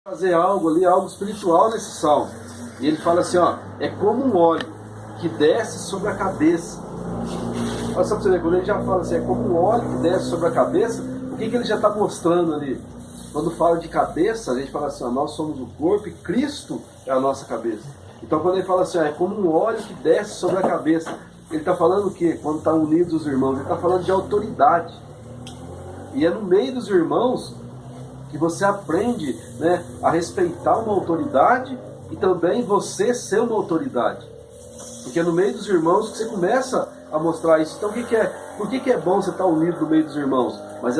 fazer algo ali, algo espiritual nesse salmo. E ele fala assim, ó, é como um óleo que desce sobre a cabeça. Olha só pra você ver, quando ele já fala assim, é como um óleo que desce sobre a cabeça, o que ele já está mostrando ali? Quando fala de cabeça, a gente fala assim, ó, nós somos o corpo e Cristo é a nossa cabeça. Então quando ele fala assim, ó, é como um óleo que desce sobre a cabeça, ele está falando o quê? Quando está unidos os irmãos, ele está falando de autoridade. E é no meio dos irmãos que você aprende, né, a respeitar uma autoridade e também você ser uma autoridade. Porque é no meio dos irmãos que você começa a mostrar isso. Então por que é bom você estar unido no meio dos irmãos? Mas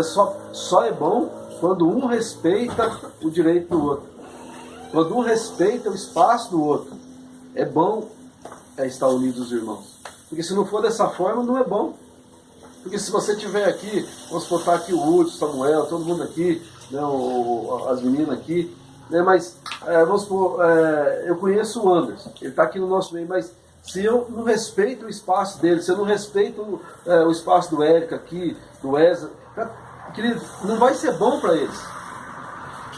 só é bom quando um respeita o direito do outro. Quando um respeita o espaço do outro. É bom estar unido os irmãos. Porque se não for dessa forma, não é bom. Porque se você tiver aqui, vamos botar aqui o Hudson, o Samuel, todo mundo aqui, né, as meninas aqui, né, mas vamos supor, eu conheço o Anderson, ele está aqui no nosso meio, mas se eu não respeito o espaço dele, se eu não respeito o espaço do Érica aqui, do Wesley, querido, não vai ser bom para eles.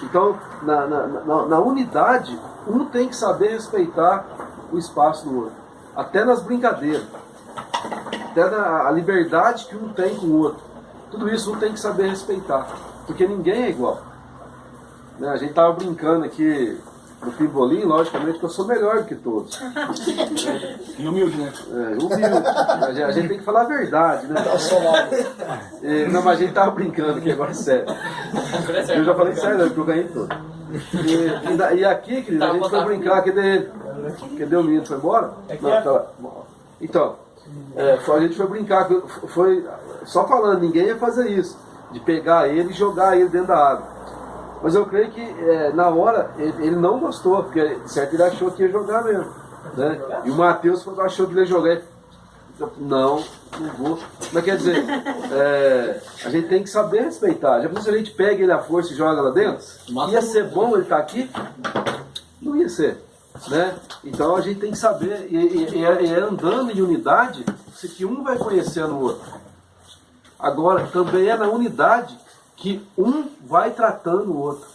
Então, na unidade, um tem que saber respeitar o espaço do outro, até nas brincadeiras. Até a liberdade que um tem com o outro. Tudo isso um tem que saber respeitar. Porque ninguém é igual. Né? A gente estava brincando aqui no pimbolim, logicamente que eu sou melhor do que todos. E humilde, né? Humilde. A gente tem que falar a verdade, né? Não, mas a gente estava brincando aqui, agora é sério. Eu já falei sério, porque eu ganhei tudo. E aqui, querido, a gente foi brincar. Cadê o menino? Foi embora? Não, tá lá. Então, a gente foi brincar, foi só falando, ninguém ia fazer isso, de pegar ele e jogar ele dentro da água. Mas eu creio que na hora ele não gostou, porque certo ele achou que ia jogar mesmo. Né? E o Matheus achou que ele ia jogar. Não vou. Mas quer dizer, a gente tem que saber respeitar. Já pensou se a gente pega ele à força e joga lá dentro? Ia ser bom ele estar aqui? Não ia ser. Né? Então a gente tem que saber, e é andando em unidade que um vai conhecendo o outro. Agora, também é na unidade que um vai tratando o outro.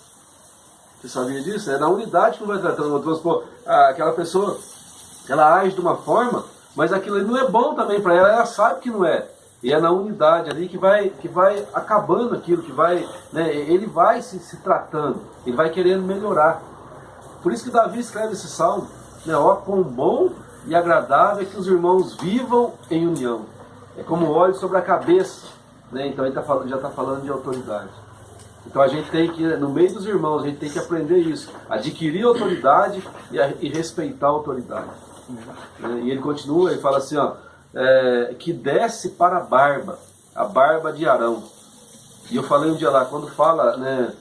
Você sabia disso? É na unidade que um vai tratando o outro. Vamos supor, aquela pessoa, ela age de uma forma, mas aquilo não é bom também para ela, ela sabe que não é. E é na unidade ali que vai acabando aquilo, que vai, né, ele vai se tratando, ele vai querendo melhorar. Por isso que Davi escreve esse salmo, né? Ó, quão bom e agradável é que os irmãos vivam em união. É como óleo sobre a cabeça, né? Então ele já está falando de autoridade. Então a gente tem que, no meio dos irmãos, a gente tem que aprender isso, adquirir autoridade e respeitar a autoridade. E ele continua, ele fala assim, ó, que desce para a barba de Arão. E eu falei um dia lá, quando fala, né,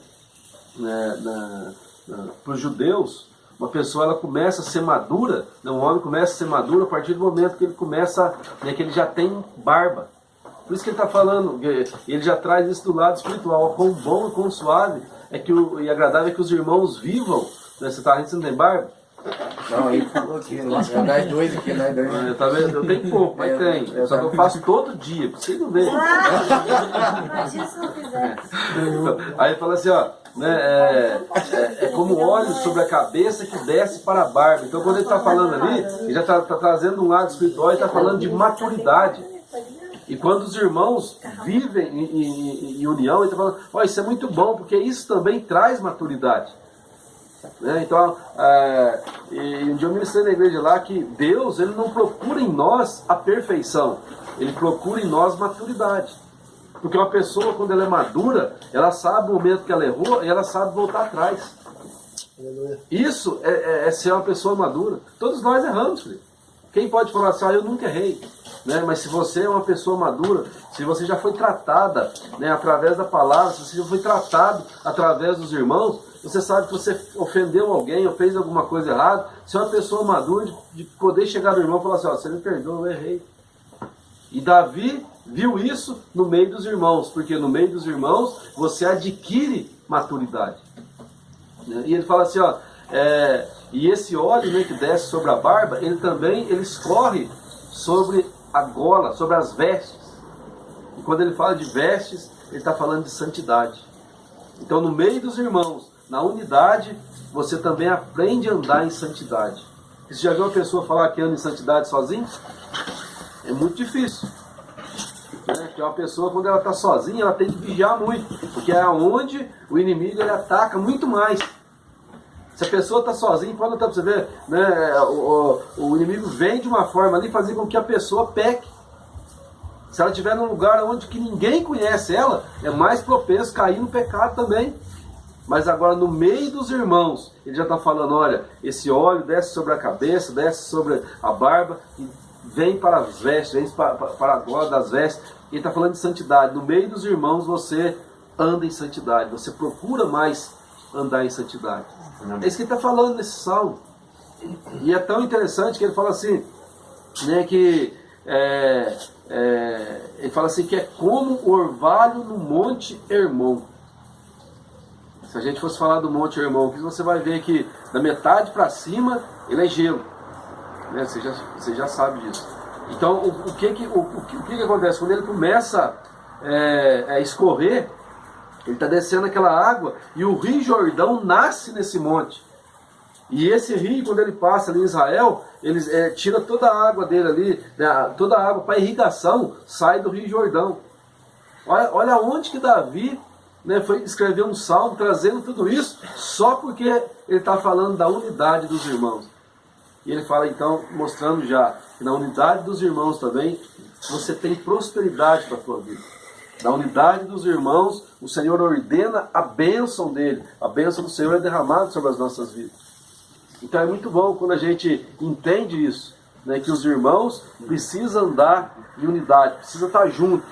para os judeus, uma pessoa ela começa a ser madura, né, um homem começa a ser maduro a partir do momento que ele começa, né, que ele já tem barba. Por isso que ele está falando, ele já traz isso do lado espiritual, quão bom e quão suave e agradável é que os irmãos vivam. Né, você não tem barba? Não, ele falou aqui, nós dois aqui, né? Tá vendo? Eu tenho pouco, mas tem. Só que eu faço todo dia, pra vocês não verem. Imagina se não fizesse. Aí ele fala assim, ó, né, é como óleo sobre a cabeça que desce para a barba. Então quando ele está falando ali, ele já está trazendo um lado espiritual e está falando de maturidade. E quando os irmãos vivem em união, ele está falando, ó, isso é muito bom, porque isso também traz maturidade. Né? Então, e um dia eu ministrei na igreja lá que Deus, ele não procura em nós a perfeição, ele procura em nós maturidade. Porque uma pessoa, quando ela é madura, ela sabe o momento que ela errou e ela sabe voltar atrás. Isso é ser uma pessoa madura. Todos nós erramos, filho. Quem pode falar assim, eu nunca errei? Né? Mas se você é uma pessoa madura, se você já foi tratada, né, através da palavra, se você já foi tratado através dos irmãos, você sabe que você ofendeu alguém ou fez alguma coisa errada, você é uma pessoa madura de poder chegar no irmão e falar assim, você me perdoa, eu errei. E Davi viu isso no meio dos irmãos, porque no meio dos irmãos você adquire maturidade. E ele fala assim, e esse óleo, né, que desce sobre a barba, ele escorre sobre a gola, sobre as vestes. E quando ele fala de vestes, ele está falando de santidade. Então no meio dos irmãos, na unidade, você também aprende a andar em santidade. Você já viu uma pessoa falar que anda em santidade sozinho? É muito difícil. Porque uma pessoa, quando ela está sozinha, ela tem que vigiar muito, porque é onde o inimigo ele ataca muito mais. Se a pessoa está sozinha, pode notar para você ver, né, o inimigo vem de uma forma ali fazer com que a pessoa peque. Se ela estiver num lugar onde que ninguém conhece ela, é mais propenso a cair no pecado também. Mas agora no meio dos irmãos, ele já está falando, olha, esse óleo desce sobre a cabeça, desce sobre a barba, e vem para as vestes, vem para a glória das vestes. Ele está falando de santidade. No meio dos irmãos você anda em santidade, você procura mais andar em santidade. É isso que ele está falando nesse salmo. E é tão interessante que ele fala assim, né, que ele fala assim que é como o orvalho no Monte Hermon. Se a gente fosse falar do Monte Hermon, você vai ver que da metade para cima ele é gelo, né? Você já sabe disso. Então o que acontece? Quando ele começa a escorrer, ele está descendo aquela água e o Rio Jordão nasce nesse monte. E esse rio, quando ele passa ali em Israel, ele tira toda a água dele ali, né, toda a água para irrigação sai do Rio Jordão. Olha onde que Davi, né, foi escrever um salmo trazendo tudo isso, só porque ele está falando da unidade dos irmãos. E ele fala então, mostrando já que na unidade dos irmãos também, você tem prosperidade para a sua vida. Na unidade dos irmãos, o Senhor ordena a bênção dele. A bênção do Senhor é derramada sobre as nossas vidas. Então é muito bom quando a gente entende isso, né, que os irmãos precisam andar em unidade, precisam estar juntos,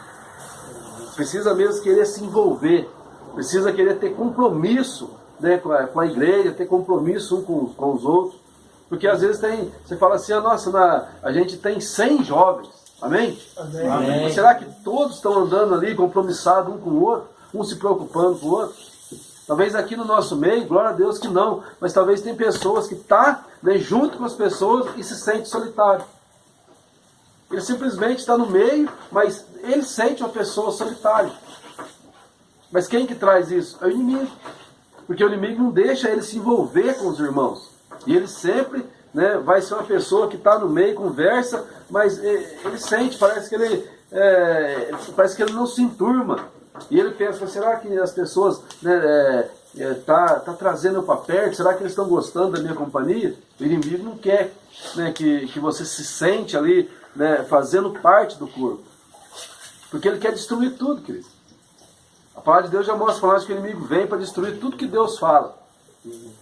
precisa mesmo querer se envolver, precisa querer ter compromisso, né, com a igreja, ter compromisso um com os outros. Porque às vezes você fala assim, nossa, a gente tem 100 jovens, amém? Amém. Será que todos estão andando ali compromissados um com o outro, um se preocupando com o outro? Talvez aqui no nosso meio, glória a Deus que não, mas talvez tem pessoas que estão, né, junto com as pessoas e se sente solitário. Ele simplesmente está no meio, mas ele sente uma pessoa solitária. Mas quem que traz isso? É o inimigo. Porque o inimigo não deixa ele se envolver com os irmãos. E ele sempre, né, vai ser uma pessoa que está no meio, conversa, mas ele sente, parece que ele não se enturma. E ele pensa, será que as pessoas, né, tá trazendo eu para perto? Será que eles estão gostando da minha companhia? O inimigo não quer, né, que você se sente ali, né, fazendo parte do corpo. Porque ele quer destruir tudo, querido. A palavra de Deus já mostra que o inimigo vem para destruir tudo que Deus fala.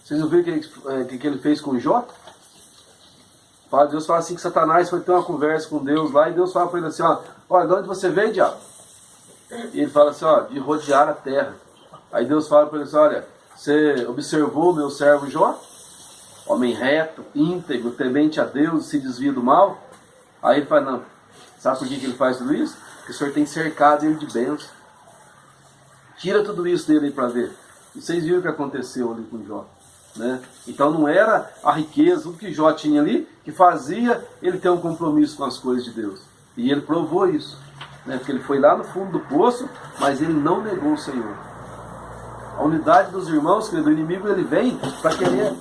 Vocês não viram o que ele fez com Jó? A palavra de Deus fala assim que Satanás foi ter uma conversa com Deus lá e Deus fala para ele assim, olha, de onde você veio, diabo? E ele fala assim, de rodear a terra. Aí Deus fala para ele assim, olha, você observou o meu servo Jó? Homem reto, íntegro, temente a Deus, se desvia do mal. Aí ele fala, não, sabe por que ele faz tudo isso? Porque o Senhor tem cercado ele de bênção. Tira tudo isso dele aí para ver. E vocês viram o que aconteceu ali com Jó, né? Então não era a riqueza, o que Jó tinha ali, que fazia ele ter um compromisso com as coisas de Deus. E ele provou isso, né? Porque ele foi lá no fundo do poço, mas ele não negou o Senhor. A unidade dos irmãos, querido, o inimigo ele vem para querer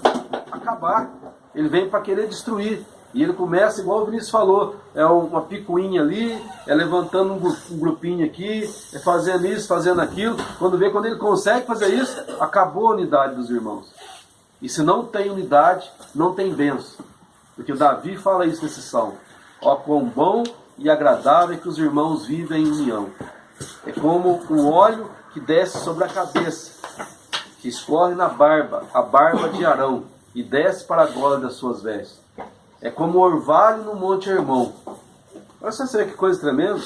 acabar, ele vem para querer destruir. E ele começa, igual o Vinícius falou, é uma picuinha ali, é levantando um grupinho aqui, é fazendo isso, fazendo aquilo. Quando ele consegue fazer isso, acabou a unidade dos irmãos. E se não tem unidade, não tem bênção. Porque Davi fala isso nesse salmo. Ó, quão bom e agradável é que os irmãos vivem em união. É como o óleo que desce sobre a cabeça, que escorre na barba, a barba de Arão, e desce para a gola das suas vestes. É como o orvalho no Monte Hermon. Olha só que coisa tremenda.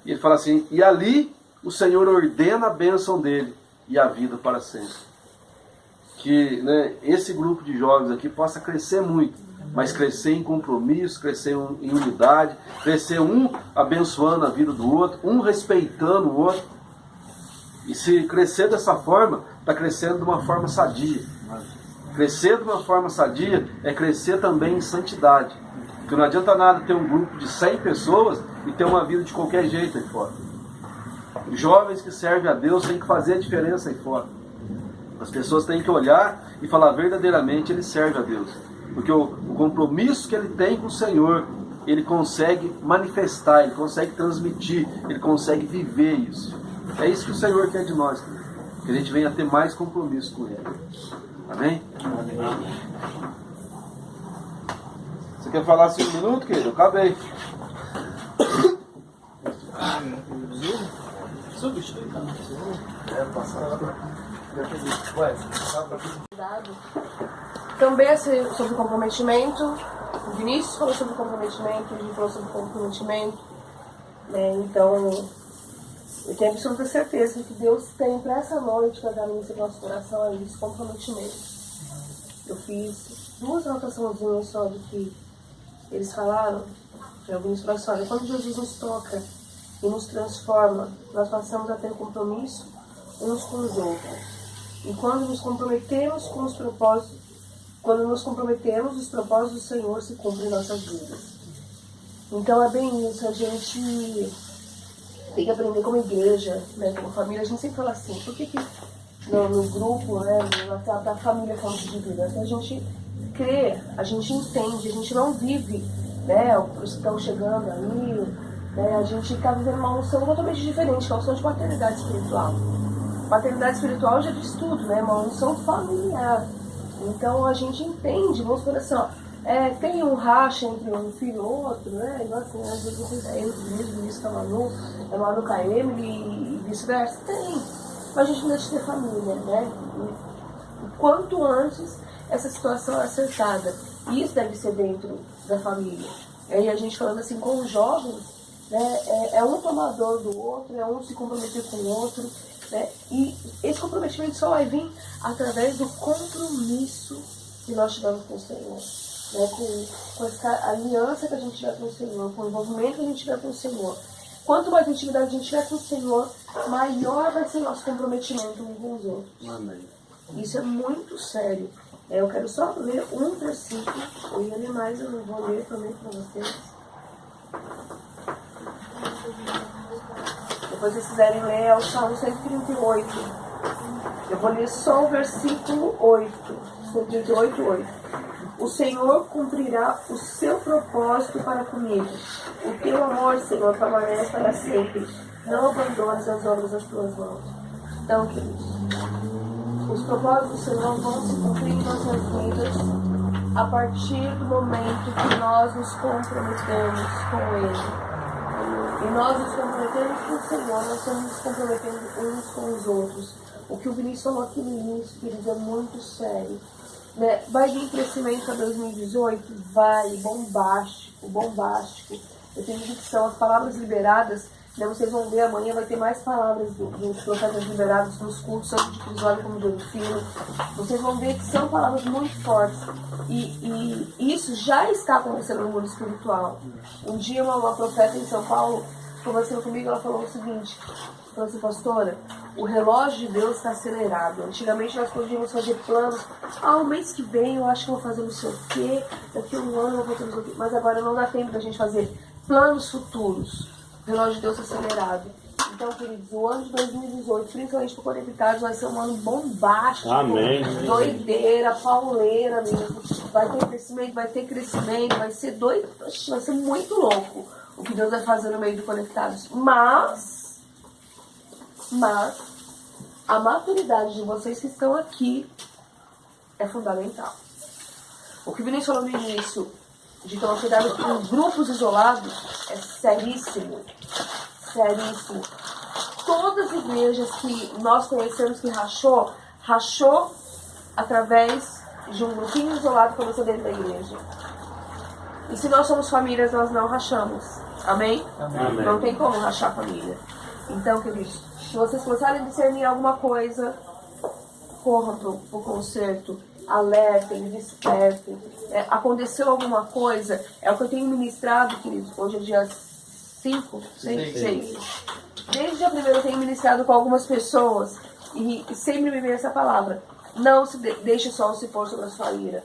E ele fala assim, e ali o Senhor ordena a bênção dele e a vida para sempre. Que, né, esse grupo de jovens aqui possa crescer muito, mas crescer em compromisso, crescer em unidade, crescer um abençoando a vida do outro, um respeitando o outro. E se crescer dessa forma, está crescendo de uma forma sadia. Crescer de uma forma sadia é crescer também em santidade. Porque não adianta nada ter um grupo de 100 pessoas e ter uma vida de qualquer jeito aí fora. Os jovens que servem a Deus têm que fazer a diferença aí fora. As pessoas têm que olhar e falar verdadeiramente ele serve a Deus. Porque o compromisso que ele tem com o Senhor, ele consegue manifestar, ele consegue transmitir, ele consegue viver isso. É isso que o Senhor quer de nós, que a gente venha ter mais compromisso com ele. Amém? Amém. Você quer falar 5 minutos, querido? Eu acabei. Também é sobre comprometimento. O Vinícius falou sobre comprometimento, a gente falou sobre comprometimento. Então, eu tenho absoluta certeza que Deus tem para essa noite, para dar início ao nosso coração, é isso, comprometimento. Eu fiz 2 anotações só do que eles falaram. Eu vi isso, mas olha, quando Jesus nos toca e nos transforma, nós passamos a ter compromisso uns com os outros. E quando nos comprometemos com os propósitos, os propósitos do Senhor se cumprem em nossas vidas. Então é bem isso, a gente tem que aprender como igreja, né, como família. A gente sempre fala assim, por que no grupo, né, no WhatsApp da família Fonte de Vida? A gente crê, a gente entende, a gente não vive, né, os que estão chegando aí, né, a gente está vivendo uma unção totalmente diferente, que é a unção de paternidade espiritual. Paternidade espiritual já diz tudo, né, uma unção familiar. Então a gente entende, vamos por assim, ó, tem um racha entre um filho e outro, né? E assim, às vezes entre isso, é Manu com a Emily e vice-versa. Tem. Mas a gente não deixa de ter família, né? E quanto antes essa situação é acertada. Isso deve ser dentro da família. E a gente falando assim com os jovens, né? É um tomador do outro, é um se comprometer com o outro. Né? E esse comprometimento só vai vir através do compromisso que nós tivemos com o Senhor, né? Com essa aliança que a gente tiver com o Senhor, com o envolvimento que a gente tiver com o Senhor. Quanto mais intimidade a gente tiver com o Senhor, maior vai ser o nosso comprometimento uns com os outros. Amém. Isso é muito sério. Eu quero só ler um versículo, eu ia ler mais, eu não vou ler também para vocês. Depois vocês quiserem ler, é o Salmo 138. Eu vou ler só o versículo 8. 138, 8. O Senhor cumprirá o seu propósito para comigo. O teu amor, Senhor, permanece para sempre. Não abandones as obras das tuas mãos. Então, queridos, os propósitos do Senhor vão se cumprir em nossas vidas a partir do momento que nós nos comprometemos com Ele. E nós nos comprometemos com o Senhor, nós estamos nos comprometendo uns com os outros. O que o Vinícius falou aqui no início, queridos, é muito sério. Né? Vai vir crescimento para 2018? Vai, bombástico. Eu tenho dito que são as palavras liberadas, né? Vocês vão ver amanhã, vai ter mais palavras dos profetas liberados nos cultos, tanto de Crisóstomo como do Delfino. Vocês vão ver que são palavras muito fortes. E isso já está acontecendo no mundo espiritual. Um dia uma profeta em São Paulo, conversando comigo, ela falou o seguinte, falou assim, pastora, o relógio de Deus está acelerado. Antigamente nós podíamos fazer planos, o mês que vem eu acho que vou fazer não sei o quê, daqui a um ano eu vou fazer não sei o quê, mas agora não dá tempo da gente fazer planos futuros. O relógio de Deus está acelerado. Então, queridos, o ano de 2018, principalmente para Conectados, vai ser um ano bombástico. Amém. Doideira, pauleira mesmo. Vai ter crescimento, vai ser doido, vai ser muito louco o que Deus vai fazer no meio do Conectados. Mas a maturidade de vocês que estão aqui é fundamental. O que o Vinícius falou no início, de tomar cuidado com grupos isolados, é seríssimo. Seríssimo. Todas as igrejas que nós conhecemos que rachou através de um grupinho isolado que começou dentro da igreja. E se nós somos famílias, nós não rachamos. Amém? Amém. Não tem como rachar a família. Então, queridos, se vocês começarem a discernir alguma coisa, corram pro conserto, alertem, despertem. Aconteceu alguma coisa, é o que eu tenho ministrado, queridos. Hoje é dia 5, 6. Desde o dia 1º eu tenho ministrado com algumas pessoas e sempre me vem essa palavra. Não se deixe só se pôr sobre a sua ira.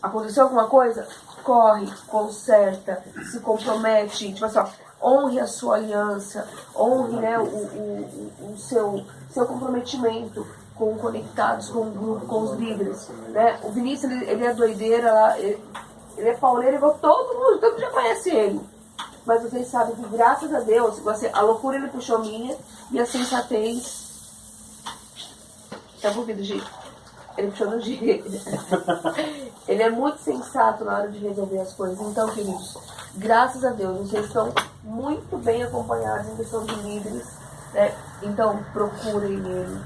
Aconteceu alguma coisa? Corre, conserta, se compromete. Tipo assim, honre a sua aliança, honre, né, o seu comprometimento. conectados com o grupo, com os líderes. Né? O Vinícius, ele é doideira, ele é pauleiro, igual todo mundo já conhece ele. Mas vocês sabem que, graças a Deus, a loucura ele puxou minha e a sensatez... Tá ouvindo, Gi? Ele puxou no Gi. Ele é muito sensato na hora de resolver as coisas. Então, queridos, graças a Deus, vocês estão muito bem acompanhados em questão de líderes. Né? Então, procurem ele.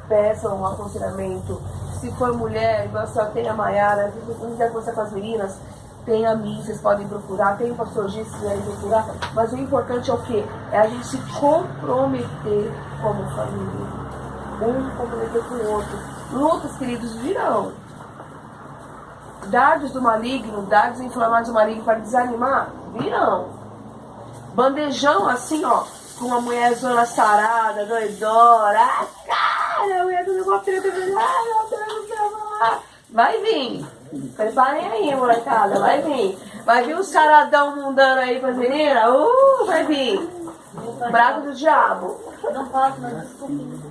Peçam um aconselhamento. Se for mulher, igual a senhora tem a Maiara, se você quiser conversar com as meninas, tem a mim, vocês podem procurar, tem o pastor G, se quiserem procurar. Mas o importante é o quê? É a gente se comprometer como família. Um comprometer com o outro. Lutas, queridos, virão. Dardos do maligno, dardos inflamados do maligno para desanimar, virão. Bandejão assim, ó, com uma mulher zona sarada, doidora. Ah, cara, a mulher do negócio vai vir. Preparem aí, molecada, vai vir. Vai vir os saradão mundano aí pra meninas. Vai vir. Braço do diabo. Não posso, mas desculpinha.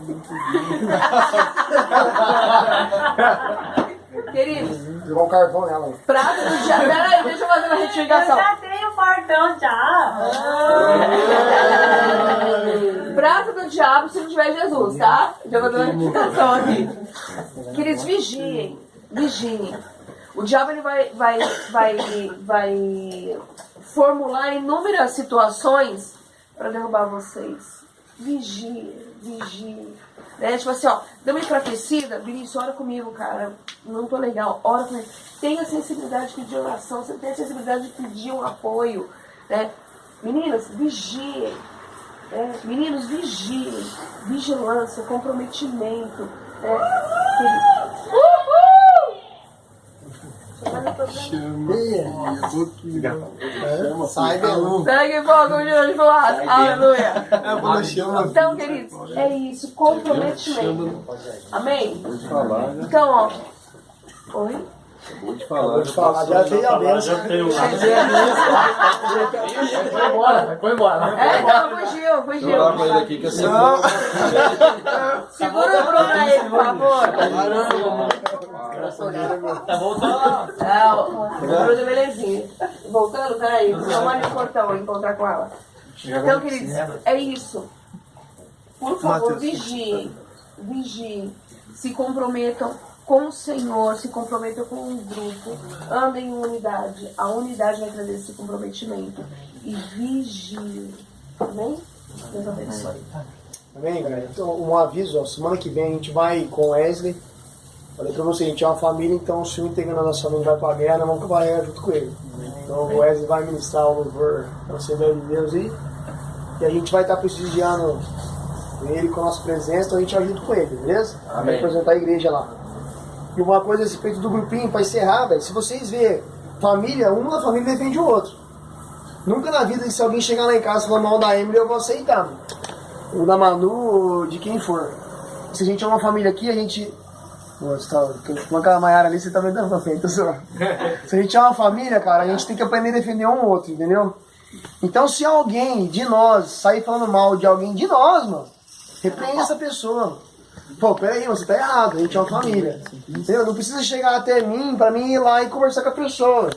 Queridos, Jogou um carvão nela. prato do diabo. Peraí, deixa eu fazer uma Eu retificação. já tenho portão já. Prato do diabo se não tiver Jesus, tá? Já vou dar uma retificação aqui. Queridos, vigiem. Vigiem. O diabo ele vai formular inúmeras situações para derrubar vocês. Vigiem, vigiem. Né? Tipo assim, ó, deu uma enfraquecida, Vinícius, ora comigo, cara. Não tô legal, ora comigo. Tenha sensibilidade de pedir oração, você tem a sensibilidade de pedir um apoio. Né? Meninas, vigiem. Né? Meninos, vigiem. Vigilância, comprometimento. Né? Sai dela. Segue fogo, de fumaça. Aleluia. Então, queridos, é isso. Comprometimento. Amém? Pode falar, né? Então, ó. Oi? Pode falar. Vou te falar, já veio a benção. Foi embora. Não, Deixa fugiu. eu falar com ele aqui que eu sei. Segura o Bruno aí, por favor. Tá voltando. Não, Bruno de belezinha. Voltando, peraí. Vamos ali no portão encontrar com ela. Então, queridos, é isso. Por favor, vigiem. Vigiem. Se comprometam com o Senhor, se comprometam com o grupo, andem em unidade. A unidade vai trazer esse comprometimento. E vigiem. Amém? Deus abençoe. Amém, galera? Então, um aviso, ó, semana que vem a gente vai com o Wesley. Falei pra você, a gente é uma família, então se um integrante da nossa família vai pra guerra, nós vamos pra guerra junto com ele. Então o Wesley vai ministrar o louvor da Assembleia de Deus aí. E a gente vai estar prestigiando ele com a nossa presença, então a gente vai junto com ele, beleza? Vai representar a igreja lá. E uma coisa a respeito do grupinho, pra encerrar, velho, se vocês verem família, uma da família defende o outro. Nunca na vida, se alguém chegar lá em casa e falar mal da Emily, eu vou aceitar, mano. Ou da Manu, ou de quem for. Se a gente é uma família aqui, a gente... Você tá com aquela Maiara ali, você tá vendo pra frente, Se a gente é uma família, cara, a gente tem que aprender a defender um outro, entendeu? Então se alguém de nós sair falando mal de alguém de nós, mano, repreenda essa pessoa. Pô, peraí, você tá errado, a gente é uma família. Entendeu? Não precisa chegar até mim, pra mim ir lá e conversar com a pessoa.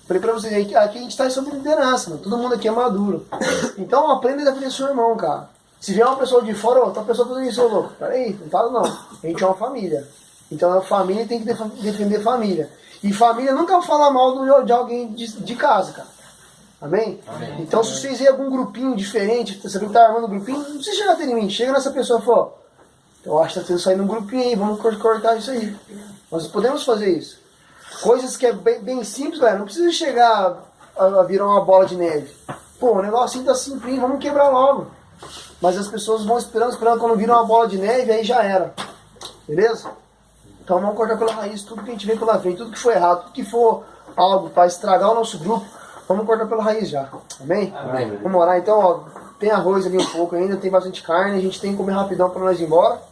Falei pra vocês, aqui a gente tá sob liderança, mano. Todo mundo aqui é maduro. Então aprenda a defender seu irmão, cara. Se vier uma pessoa de fora, outra pessoa fazendo isso, ô louco, peraí, não fala não. A gente é uma família. Então a família tem que defender família. E família nunca fala mal de alguém de casa, cara. Amém? Amém? Então se vocês verem algum grupinho diferente, você que tá armando um grupinho, não precisa chegar até em mim. Chega nessa pessoa e fala, ó, eu acho que tá tendo sair um grupinho aí, vamos cortar isso aí. Nós podemos fazer isso. Coisas que é bem simples, galera. Não precisa chegar a virar uma bola de neve. Pô, o negocinho tá simples, vamos quebrar logo. Mas as pessoas vão esperando, quando viram uma bola de neve, aí já era. Beleza? Então vamos cortar pela raiz tudo que a gente vê pela frente, tudo que for errado, tudo que for algo para estragar o nosso grupo, vamos cortar pela raiz já. Amém? Amém. Vamos orar. Então, ó, tem arroz ali um pouco ainda, tem bastante carne, a gente tem que comer rapidão para nós ir embora.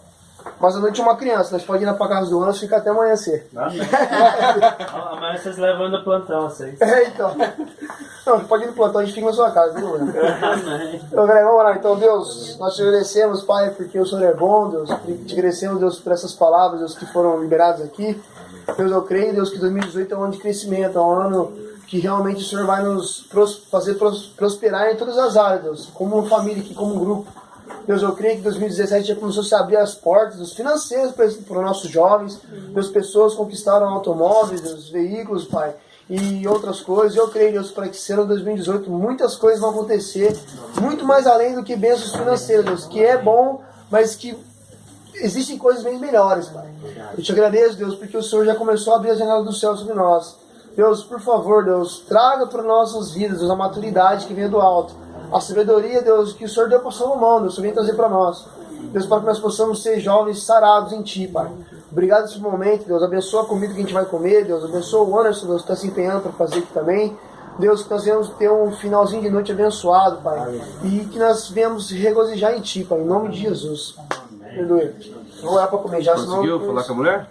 Mas à noite é uma criança, nós podemos ir lá pra casa do Anderson e ficar até amanhecer. Amanhã vocês levam no plantão, vocês. Então. Não, pode ir no plantão, a gente fica na sua casa, não é? Então, galera, vamos lá. Então, Deus, nós te agradecemos, Pai, porque o Senhor é bom, Deus. Te agradecemos, Deus, por essas palavras, Deus, que foram liberadas aqui. Deus, eu creio, Deus, que 2018 é um ano de crescimento, é um ano que realmente o Senhor vai nos fazer prosperar em todas as áreas, Deus, como família aqui, como grupo. Deus, eu creio que 2017 já começou a se abrir as portas dos financeiros para os nossos jovens. Deus, pessoas conquistaram automóveis, Deus, veículos, Pai, e outras coisas. Eu creio, Deus, para que esse ano 2018 muitas coisas vão acontecer, muito mais além do que bênçãos financeiras, Deus, que é bom, mas que existem coisas bem melhores, Pai. Eu te agradeço, Deus, porque o Senhor já começou a abrir as janelas do céu sobre nós. Deus, por favor, Deus, traga para nossas vidas, Deus, a maturidade que vem do alto. A sabedoria, Deus, que o Senhor deu para Salomão, Deus, vem trazer para nós. Deus, para que nós possamos ser jovens sarados em Ti, Pai. Obrigado por esse momento, Deus. Abençoa a comida que a gente vai comer, Deus. Abençoa o Anderson, Deus, que está se empenhando para fazer aqui também. Deus, que nós venhamos ter um finalzinho de noite abençoado, Pai. E que nós venhamos regozijar em Ti, Pai. Em nome de Jesus. Aleluia. Vamos lá para comer já, senão... Conseguiu falar com a mulher?